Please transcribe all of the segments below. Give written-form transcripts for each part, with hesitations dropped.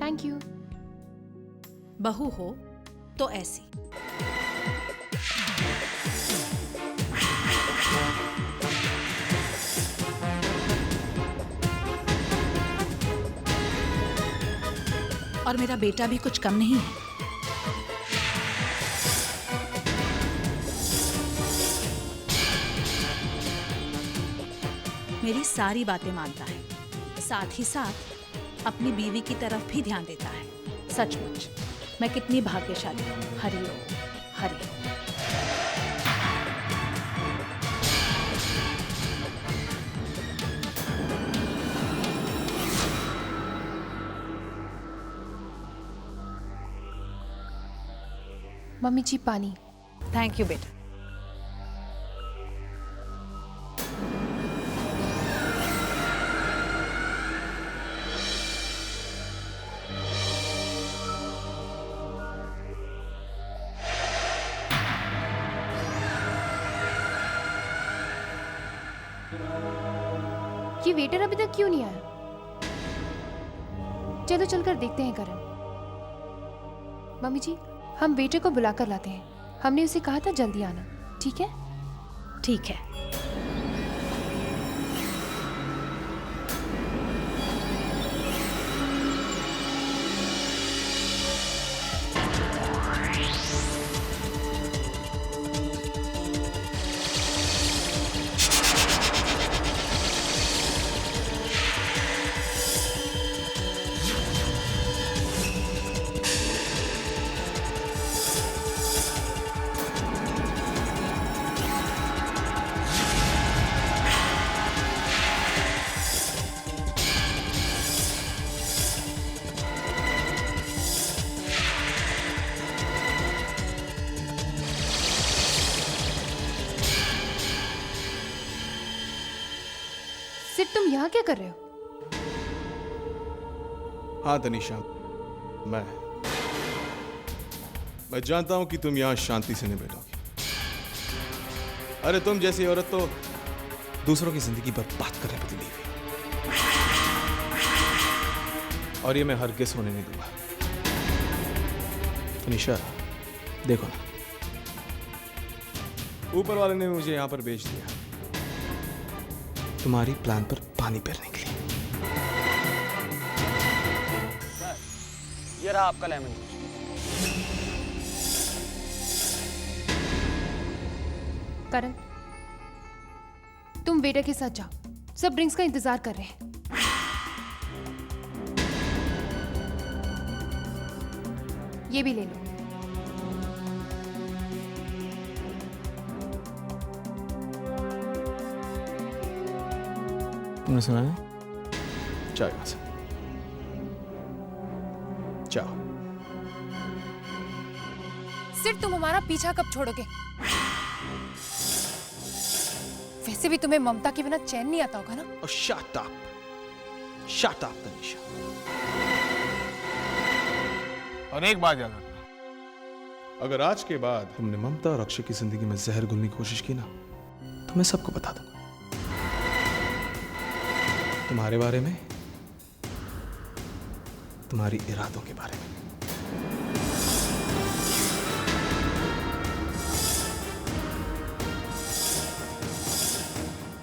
Thank you. बहू हो तो ऐसी। और मेरा बेटा भी कुछ कम नहीं है। मेरी सारी बातें मानता है, साथ ही साथ अपनी बीवी की तरफ भी ध्यान देता है। सचमुच मैं कितनी भाग्यशाली हूँ। हरिओम हरिओम। मम्मी जी पानी। थैंक यू बेटा। ये वेटर अभी तक क्यों नहीं आया? चलो चलकर देखते हैं करण। मम्मी जी हम वेटर को बुलाकर लाते हैं। हमने उसे कहा था जल्दी आना, ठीक है? ठीक है। सिर्फ तुम यहाँ क्या कर रहे हो? हाँ तनीषा, मैं जानता हूं कि तुम यहां शांति से नहीं बैठोगी। अरे तुम जैसी औरत तो दूसरों की जिंदगी बर्बाद करने पर तुली हुई, और ये मैं हरगिज़ होने नहीं दूंगा। तनीषा देखो ना, ऊपर वाले ने मुझे यहां पर भेज दिया तुम्हारी प्लान पर पानी फेरने के लिए। ये रहा आपका लेमन जूस। करण तुम वेटर के साथ जाओ, सब ड्रिंक्स का इंतजार कर रहे हैं। ये भी ले लो। तुमने सुना है? जाओ यहाँ से, जाओ। सिर्फ तुम हमारा पीछा कब छोड़ोगे? वैसे भी तुम्हें ममता के बिना चैन नहीं आता होगा ना? और शट अप तनीषा। और एक बात याद रखना, अगर आज के बाद तुमने ममता और अक्षय की जिंदगी में जहर घुलने की कोशिश की ना, तो मैं सबको बता दूंगा, तुम्हारे बारे में, तुम्हारी इरादों के बारे में।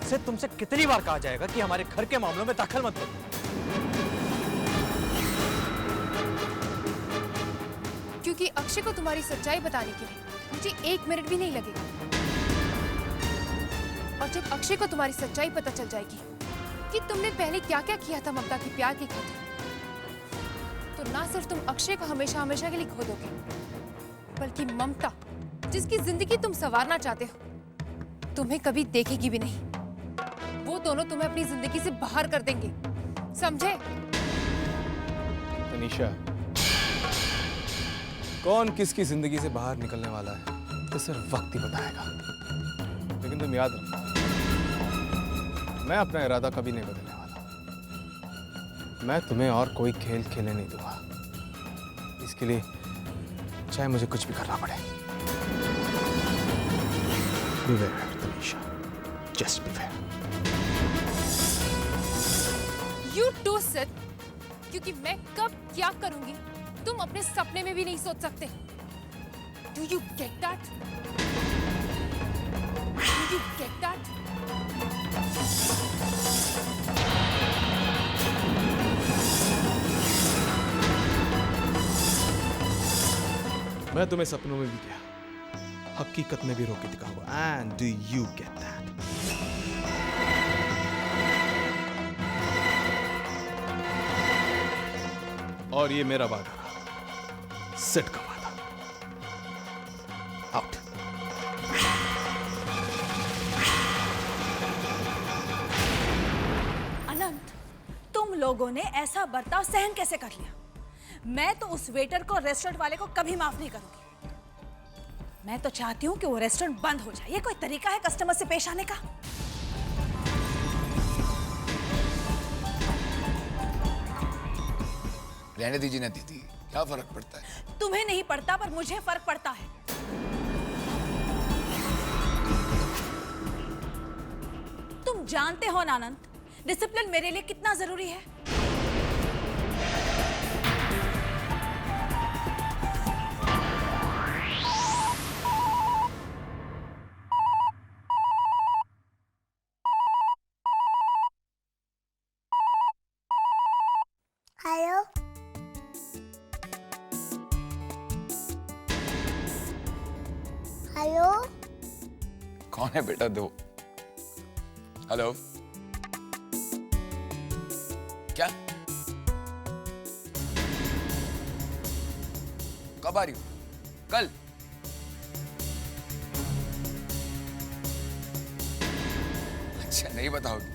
सिर्फ तुमसे कितनी बार कहा जाएगा कि हमारे घर के मामलों में दखल मत दो। क्योंकि अक्षय को तुम्हारी सच्चाई बताने के लिए मुझे 1 मिनट भी नहीं लगेगा। और जब अक्षय को तुम्हारी सच्चाई पता चल जाएगी कि तुमने पहले क्या क्या किया था ममता के प्यार की खातिर, तो ना सिर्फ तुम अक्षय को हमेशा हमेशा के लिए खो दोगे, बल्कि ममता जिसकी जिंदगी तुम संवारना चाहते हो तुम्हें कभी देखेगी भी नहीं। वो दोनों तुम्हें अपनी जिंदगी से बाहर कर देंगे, समझे? तनीषा, कौन किसकी जिंदगी से बाहर निकलने वाला है तो सिर्फ वक्त ही बताएगा। लेकिन तुम याद रखना, मैं अपना इरादा कभी नहीं बदलने वाला। मैं तुम्हें और कोई खेल खेलने नहीं दूंगा, इसके लिए चाहे मुझे कुछ भी करना पड़े। Be fair, Tanisha. Just be fair. You too, Sid. क्योंकि मैं कब क्या करूंगी तुम अपने सपने में भी नहीं सोच सकते। Do you get that? Do you get that? मैं तुम्हें सपनों में भी किया, हकीकत में भी रोके दिखाऊंगा। And do you get that? और ये मेरा वादा था, सेट का वादा। आउट। अनंत, तुम लोगों ने ऐसा बर्ताव सहन कैसे कर लिया? मैं तो उस वेटर को, रेस्टोरेंट वाले को कभी माफ नहीं करूंगी। मैं तो चाहती हूँ कि वो रेस्टोरेंट बंद हो जाए। ये कोई तरीका है कस्टमर से पेश आने का? रहने दीजिए ना दीदी, क्या फर्क पड़ता है? तुम्हें नहीं पड़ता, पर मुझे फर्क पड़ता है। तुम जानते हो ना अनंत, डिसिप्लिन मेरे लिए कितना जरूरी है। हेलो। हेलो। कौन है बेटा? दो। हेलो। क्या? कब आ रही हो? कल? अच्छा, नहीं बताओगी?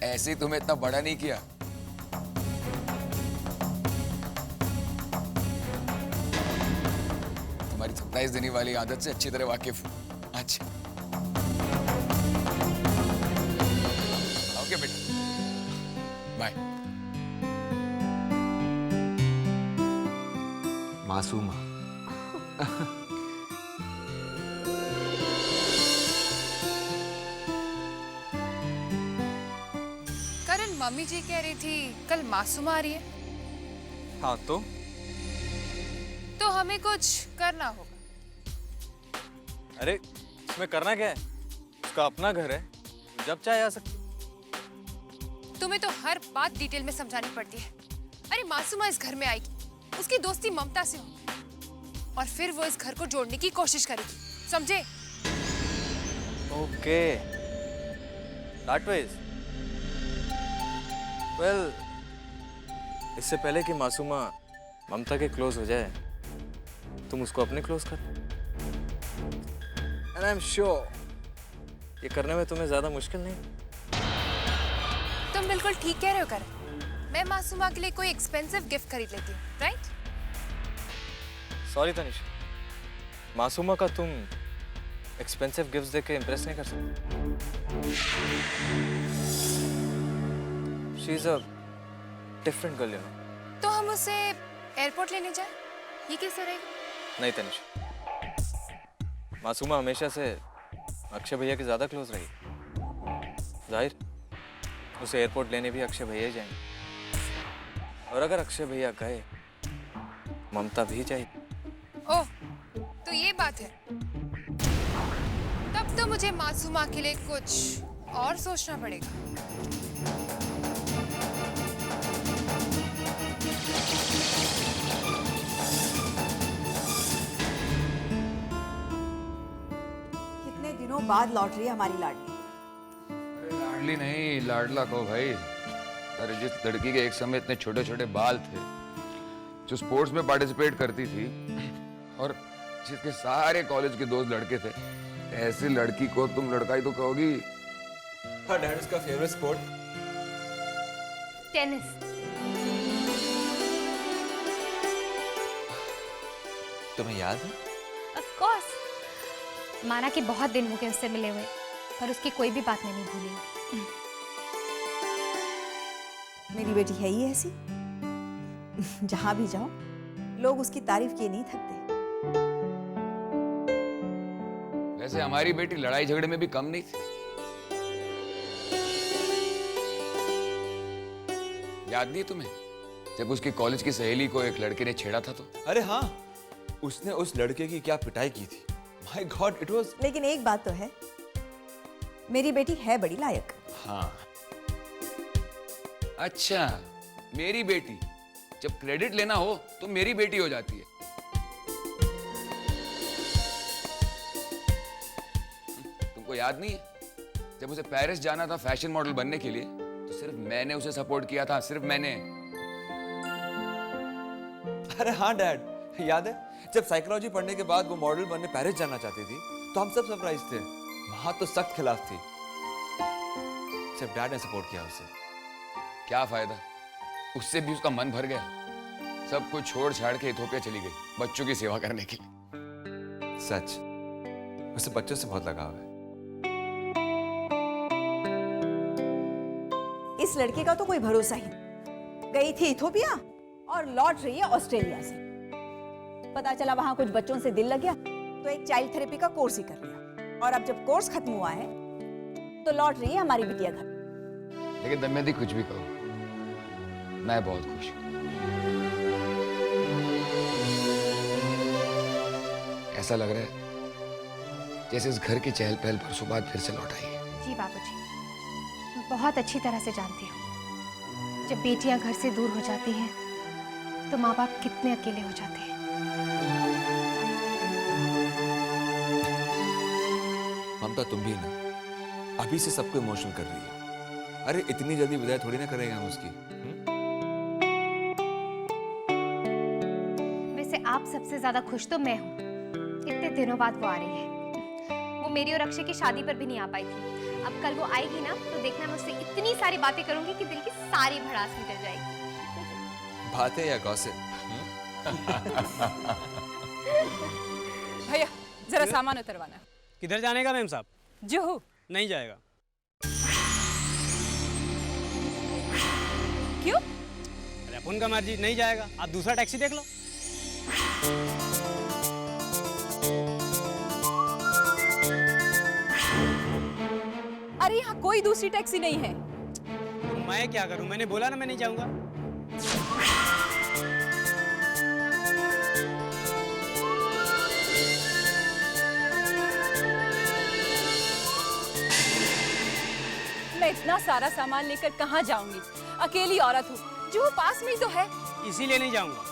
ऐसे ही तुम्हें इतना बड़ा नहीं किया। तुम्हारी 27 दिन वाली आदत से अच्छी तरह वाकिफ हूं। अच्छा, ओके बेटा, बाय। मासूमा। करण, मम्मी जी कह रही थी कल मासूमा आ रही है। हाँ तो हमें कुछ करना होगा। अरे इसमें करना क्या है? उसका अपना घर है, जब चाहे आ सकती। तुम्हें तो हर बात डिटेल में समझानी पड़ती है। अरे मासूमा इस घर में आएगी, उसकी दोस्ती ममता से होगी और फिर वो इस घर को जोड़ने की कोशिश करेगी, समझे? Okay, that veg. वेल, इससे पहले कि मासूमा ममता के क्लोज हो जाए, तुम उसको अपने क्लोज कर। एंड आई एम श्योर ये करने में तुम्हें ज्यादा मुश्किल नहीं। तुम बिल्कुल ठीक कह रहे हो करण। मैं मासूमा के लिए कोई एक्सपेंसिव गिफ्ट खरीद लेती हूँ, राइट? सॉरी तनिषा, मासूमा का तुम एक्सपेंसिव गिफ्ट्स देके इम्प्रेस नहीं कर सकते। She is a different girl, you know. तो हम उसे एयरपोर्ट लेने जाएं? ये कैसे रहेगा? नहीं तनिषा, मासूमा हमेशा से अक्षय भैया के ज्यादा क्लोज रही। जाहिर उसे एयरपोर्ट लेने भी अक्षय भैया ही जाएंगे, और अगर अक्षय भैया गए, ममता भी जाएगी। ओह, तो ये बात है। तब तो मुझे मासूमा के लिए कुछ और सोचना पड़ेगा। कितने दिनों बाद लौट रही है हमारी लाडली। अरे लाडली नहीं, लाडला को भाई। अरे जिस लड़की के एक समय इतने छोटे छोटे बाल थे, जो स्पोर्ट्स में पार्टिसिपेट करती थी और जिसके सारे कॉलेज के दोस्त लड़के थे, ऐसी लड़की को तुम लड़का ही तो कहोगी। हाँ डैड, उसका फेवरेट स्पोर्ट टेनिस। तुम्हें याद है? Of course. माना कि बहुत दिन हो गए उससे मिले हुए, पर उसकी कोई भी बात नहीं भूली। मेरी बेटी है ही ऐसी, जहां भी जाओ लोग उसकी तारीफ किए नहीं थकते। वैसे हमारी बेटी लड़ाई झगड़े में भी कम नहीं थी। याद नहीं है तुम्हें, जब उसकी कॉलेज की सहेली को एक लड़के ने छेड़ा था तो? अरे हाँ, उसने उस लड़के की क्या पिटाई की थी। My God, it was. लेकिन एक बात तो है, मेरी बेटी है बड़ी लायक। हाँ। अच्छा, मेरी बेटी, जब क्रेडिट लेना हो तो मेरी बेटी हो जाती है। तुमको याद नहीं है, जब उसे पेरिस जाना था फैशन मॉडल बनने के लिए, तो सिर्फ मैंने उसे सपोर्ट किया था, सिर्फ मैंने। अरे हाँ डैड, याद है जब साइकोलॉजी पढ़ने के बाद वो मॉडल बनने पेरिस जाना चाहती थी, तो हम सब सरप्राइज थे। वहां तो सख्त खिलाफ थी, सिर्फ डैड ने सपोर्ट किया उसे। क्या फायदा, उससे भी उसका मन भर गया। सब कुछ छोड़ छाड़ के इथोपिया चली गई बच्चों की सेवा करने के लिए। सच, उसे बच्चों से बहुत लगाव है। इस लड़के का तो कोई भरोसा ही नहीं। गई थी इथोपिया और लौट रही है ऑस्ट्रेलिया से। पता चला वहां कुछ बच्चों से दिल लग गया, तो एक चाइल्ड थेरेपी का कोर्स ही कर लिया। और अब जब कोर्स खत्म हुआ है तो लौट रही है हमारी बिटिया घर। लेकिन दमयंती, कुछ भी कहो, मैं बहुत खुश हूं। ऐसा लग रहा है जैसे इस घर की चहल पहल परसों बाद फिर से लौट आई है। जी बाबूजी, मैं बहुत अच्छी तरह से जानती हूँ, जब बेटियां घर से दूर हो जाती हैं तो माँ बाप कितने अकेले हो जाते हैं। ममता, तुम भी ना अभी से सबको इमोशनल कर रही है। अरे इतनी जल्दी विदाई थोड़ी ना करेंगे हम उसकी। वैसे आप सबसे ज्यादा खुश तो मैं हूँ, इतने दिनों बाद वो आ रही है। वो मेरी और अक्षय की शादी पर भी नहीं आ पाई थी। अब कल वो आएगी ना, तो देखना मैं उससे इतनी सारी बातें करूंगी कि दिल की सारी भड़ास निकल जाएगी। बातें या गॉसिप? भैया जरा सामान उतरवाना। किधर जाने का मैम साहब? जुहू। नहीं जाएगा। क्यों? अरे अपन का मर्जी, नहीं जाएगा। आप दूसरा टैक्सी देख लो। अरे यहाँ कोई दूसरी टैक्सी नहीं है। तो मैं क्या करूं? मैंने बोला ना मैं नहीं जाऊंगा। मैं इतना सारा सामान लेकर कहाँ जाऊंगी? अकेली औरत हूँ। जुहू पास में ही तो है। इसीलिए नहीं जाऊंगा।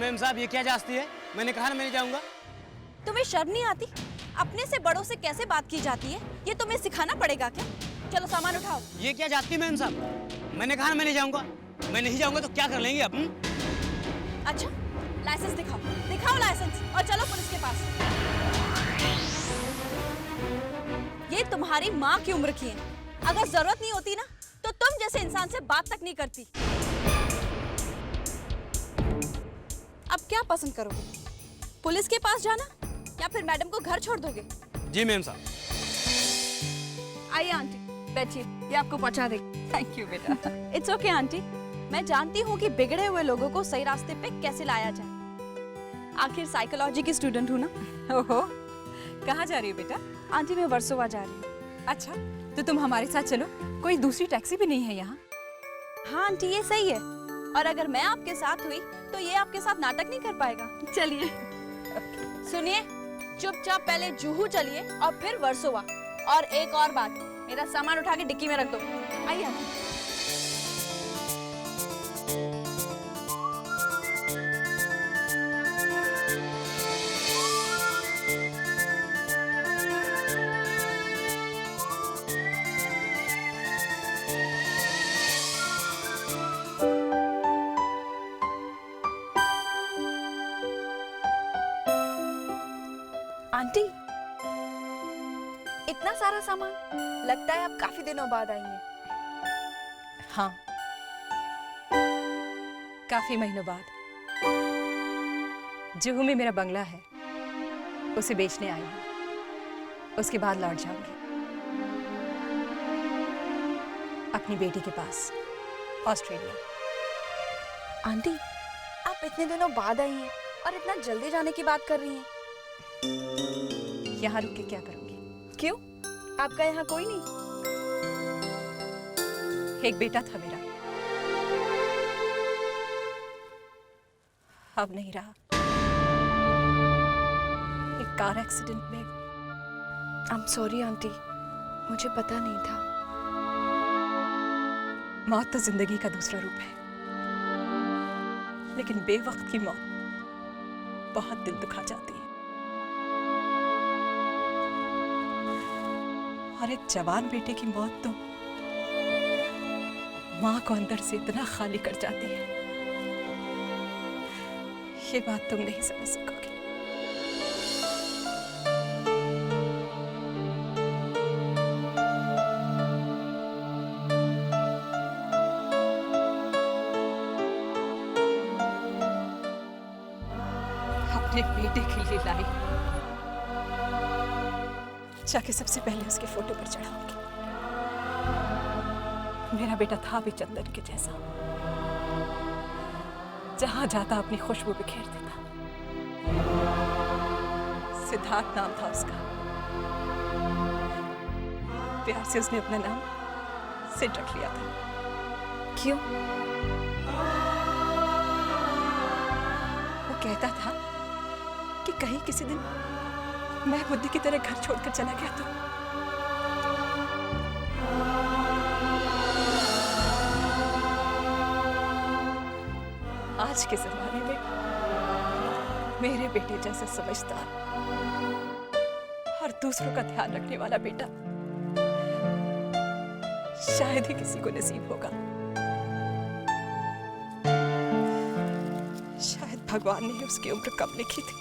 मैम साहब, ये क्या जास्ती है? मैंने कहा ना मैं नहीं जाऊंगा। तुम्हें शर्म नहीं आती? अपने से बड़ों से कैसे बात की जाती है, ये तुम्हें सिखाना पड़ेगा क्या? चलो सामान उठाओ। ये क्या जाती है मैम साहब? मैंने कहा ना मैं नहीं जाऊंगा। मैं नहीं जाऊंगा तो क्या कर लेंगे आप? अच्छा, लाइसेंस दिखाओ, दिखाओ लाइसेंस और चलो पुलिस के पास। ये तुम्हारी माँ की उम्र की है। अगर जरूरत नहीं होती ना, तो तुम जैसे इंसान से बात तक नहीं करती। अब क्या पसंद करोगे? पुलिस के पास जाना या फिर मैडम को घर छोड़ दोगे? जी मैम साहब। आइए आंटी, बैठिए, ये आपको पहुंचा देगी। थैंक यू बेटा। इट्स ओके आंटी, मैं जानती हूँ कि बिगड़े हुए लोगों को सही रास्ते पे कैसे लाया जाए। आखिर साइकोलॉजी की स्टूडेंट हूँ ना। ओहो, कहाँ जा रही हो बेटा? आंटी मैं वर्सोवा जा रही हूँ। अच्छा, तो तुम हमारे साथ चलो, कोई दूसरी टैक्सी भी नहीं है यहाँ। हाँ आंटी, ये सही है। और अगर मैं आपके साथ हुई तो ये आपके साथ नाटक नहीं कर पाएगा। चलिए। सुनिए, चुपचाप पहले जुहू चलिए और फिर वर्सोवा। और एक और बात, मेरा सामान उठा के डिक्की में रख दो। आइए आंटी। आंटी, इतना सारा सामान, लगता है आप काफी दिनों बाद आई हैं। हाँ, काफी महीनों बाद। जुहू में मेरा बंगला है, उसे बेचने आई हूँ। उसके बाद लौट जाऊंगी। अपनी बेटी के पास, ऑस्ट्रेलिया। आंटी, आप इतने दिनों बाद आई हैं और इतना जल्दी जाने की बात कर रही हैं। यहाँ रुक के क्या करूंगी? क्यों? आपका यहाँ कोई नहीं? एक बेटा था मेरा, अब नहीं रहा। एक कार एक्सीडेंट में। आई एम सॉरी आंटी, मुझे पता नहीं था। मौत तो जिंदगी का दूसरा रूप है, लेकिन बेवक्त की मौत बहुत दिल दुखा जाती है। और एक जवान बेटे की मौत तो माँ को अंदर से इतना खाली कर जाती है, ये बात तुम नहीं समझ सकोगे। अपने बेटे के लिए लाई, जाके सबसे पहले उसके फोटो पर चढ़ाऊंगी। मेरा बेटा था भी चंदन के जैसा, जहां जाता अपनी खुशबू बिखेर देता। सिद्धार्थ नाम था उसका। प्यार से उसने अपना नाम सिड रख लिया था। क्यों? वो कहता था कि कहीं किसी दिन मैं बुद्धि की तरह घर छोड़कर चला गया तो आज के जमाने में मेरे बेटे जैसा समझदार और दूसरों का ध्यान रखने वाला बेटा शायद ही किसी को नसीब होगा। शायद भगवान ने उसकी उम्र कम लिखी थी।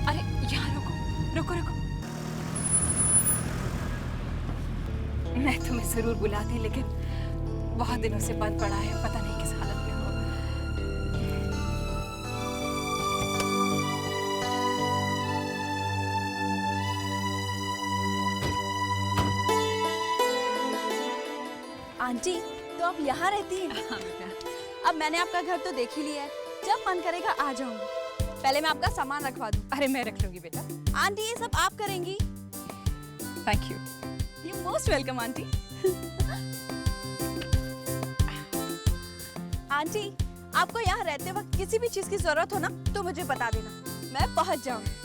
अरे यहाँ रुको रुको रुको, मैं तुम्हें जरूर बुलाती, लेकिन बहुत दिनों से बंद पड़ा है, पता नहीं किस हालत में हो। आंटी, तो आप यहाँ रहती हैं? हाँ बेटा। अब मैंने आपका घर तो देख ही लिया है, जब मन करेगा आ जाऊंगी। पहले मैं आपका सामान रखवा दूं। अरे मैं रख लूंगी बेटा। आंटी, ये सब आप करेंगी? Thank you. You most welcome aunty. Aunty, आपको यहाँ रहते वक्त किसी भी चीज की जरूरत हो ना तो मुझे बता देना, मैं पहुंच जाऊंगी।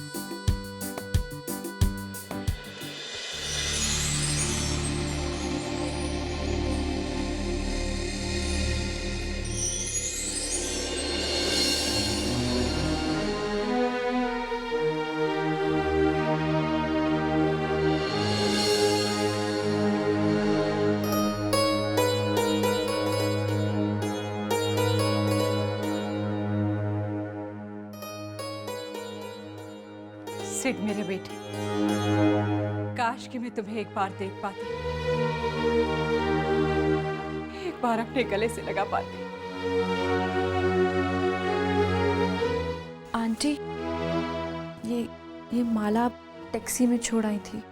सिड मेरे बेटे, काश कि मैं तुम्हें एक बार देख पाती, एक बार अपने गले से लगा पाती। आंटी, ये माला आप टैक्सी में छोड़ आई थी।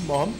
मॉम,